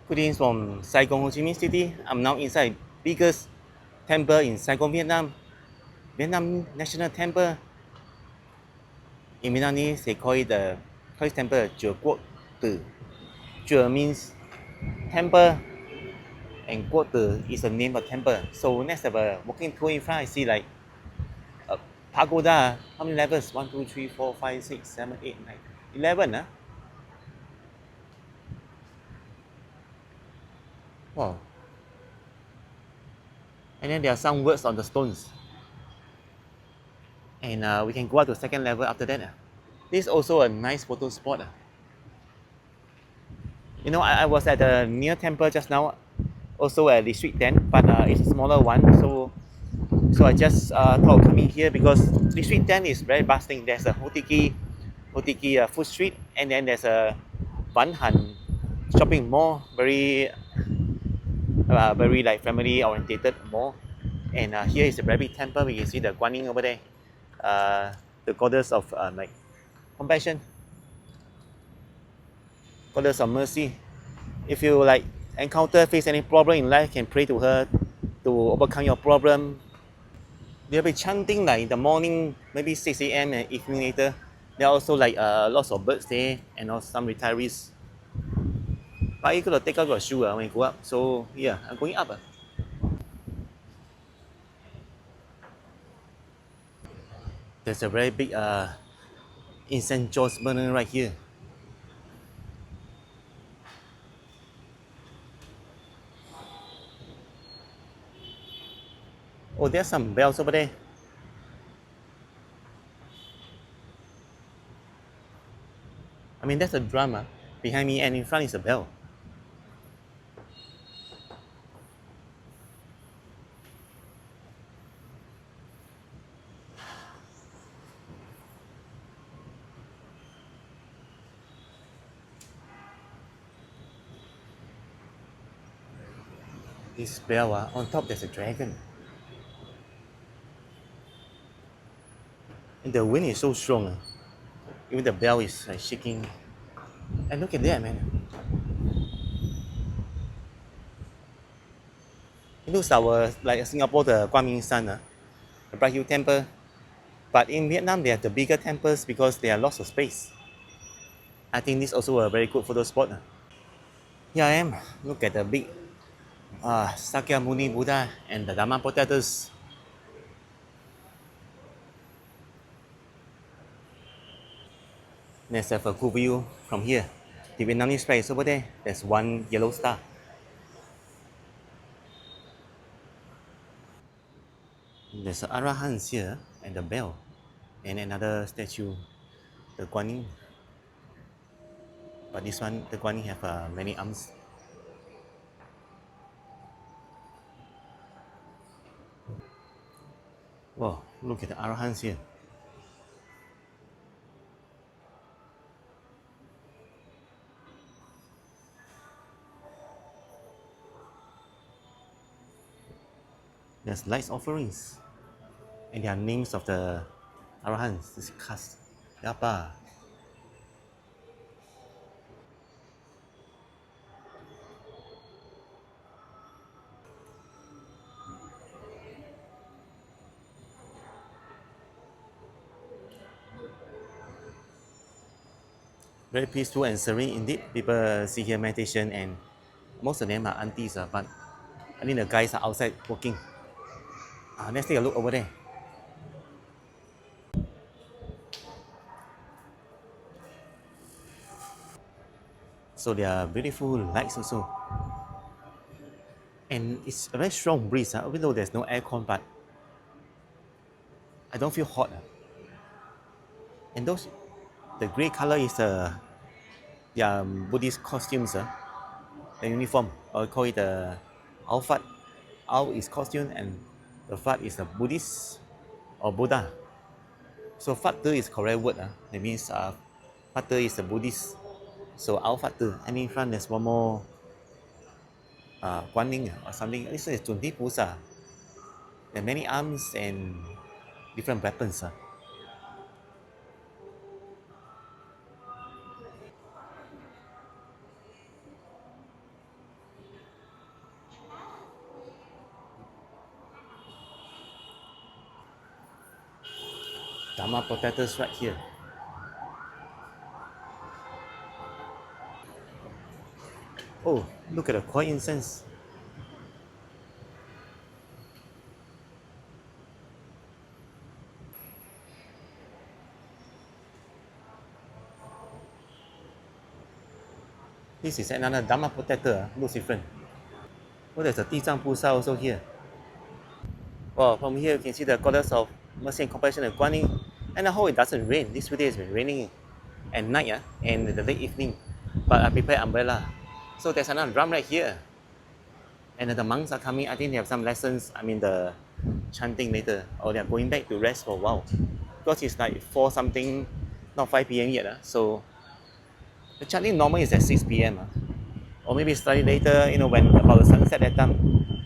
Greetings from Saigon, Ho Chi Minh City. I'm now inside biggest temple in Saigon, Vietnam. Vietnam National Temple. In Vietnamese, they call it the Christ Temple, Chùa Quốc Tử. Chùa means temple, and Quốc Tử is the name of temple. So next have a walking tour in front. I see like a pagoda. How many levels? 1, 2, 3, 4, 5, 6, 7, 8, 9, 11. Huh? Wow. And then there are some words on the stones. And we can go up to the second level after that. This is also a nice photo spot. You know, I was at the near temple just now, also at District 10, but it's a smaller one. So I just thought of coming here because District 10 is very bustling. There's a Hotiki food street, and then there's a Van Han shopping mall, very like family orientated mall. And here is a very big temple. We can see the Guan Yin over there, the goddess of like compassion, goddess of mercy. If you like face any problem in life, you can pray to her to overcome your problem. They'll be chanting like in the morning, maybe 6 a.m. and evening later. There are also like lots of birds there and also some retirees. But you gotta take out your shoe when you go up. So yeah, I'm going up. There's a very big incense George burner right here. Oh, there's some bells over there. I mean, that's a drum behind me, and in front is a bell. This bell, on top there's a dragon. And the wind is so strong. Even the bell is like shaking. And look at that, man. It looks like Singapore, the Guanmin San, the Bright Hill Temple. But in Vietnam, they have the bigger temples because there are lots of space. I think this is also a very good photo spot. Here I am. Look at the big Sakyamuni Buddha and the Dharma protectors. Let's have a cool view from here. The Vietnamese flag is over there. There's one yellow star. There's an Arahants here and the bell. And another statue, the Guan Yin. But this one, the Guan Yin have many arms. Whoa, look at the Arahants here. There's light offerings. And there are names of the Arahants. This caste. Yapa. Very peaceful and serene indeed. People sit here meditation and most of them are aunties, but I think the guys are outside working. Let's take a look over there. So there are beautiful lights also. And it's a very strong breeze, even though there's no aircon, but I don't feel hot. And the grey color is their Buddhist costumes, the uniform. I will call it the Ao Fat. Ao is costume and the Fat is the Buddhist or Buddha. So Fat Tu is correct word. That means Fat Tu is the Buddhist. So Ao Fat Tu. And in front there's one more Guan Yin or something. This is Chun Ti Pusa. There are many arms and different weapons. Dharma protectors right here. Oh, look at the koi incense. This is another Dharma protector. Looks different. Oh, there's a Dizang Pusa also here. Well, from here you can see the goddess of mercy and compassion and Guan Yin. And I hope it doesn't rain. This 2 days has been raining at night and in the late evening. But I prepared umbrella. So there's another drum right here. And the monks are coming. I think they have some lessons. I mean the chanting later. Or they're going back to rest for a while. Because it's like 4 something, not 5 p.m. yet. So the chanting normally is at 6 p.m. Or maybe slightly later, when about the sunset that time.